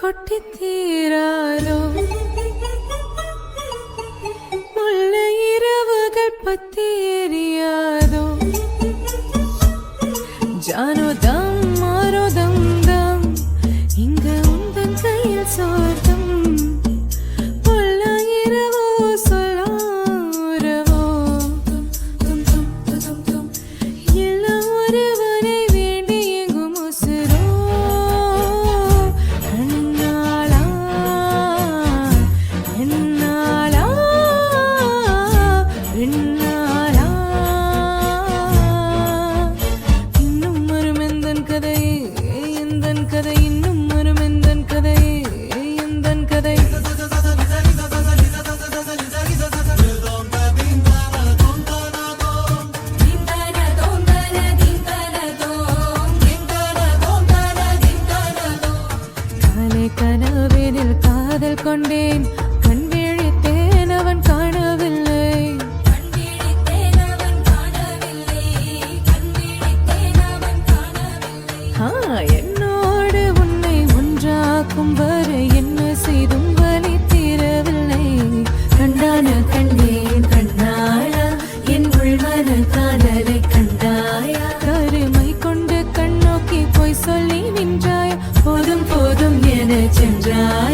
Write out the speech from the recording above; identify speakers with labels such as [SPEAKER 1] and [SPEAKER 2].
[SPEAKER 1] கொட்டி தீராதோ முல்லை இரவுகள் பத்தி எரியாதோ ஜானோ தம் மாரோ தம் தம் இங்க உந்தன் கையில் சோர்தம் கனவினில் காதல் கொண்டேன் கண் விழித்தேன் அவன் காணவில்லை என்னோடு உன்னை ஒன்றாக்கும் வரை என்ன செய்தும் வலி தீரவில்லை கண்டான கண்டேன் கண்ணாயா என் உள்மன காதலை கண்டாயா கருமை கொண்டு கண்ணோக்கி போய் சொல்லி நின்றாயா போதும் போதும் என சென்றாய்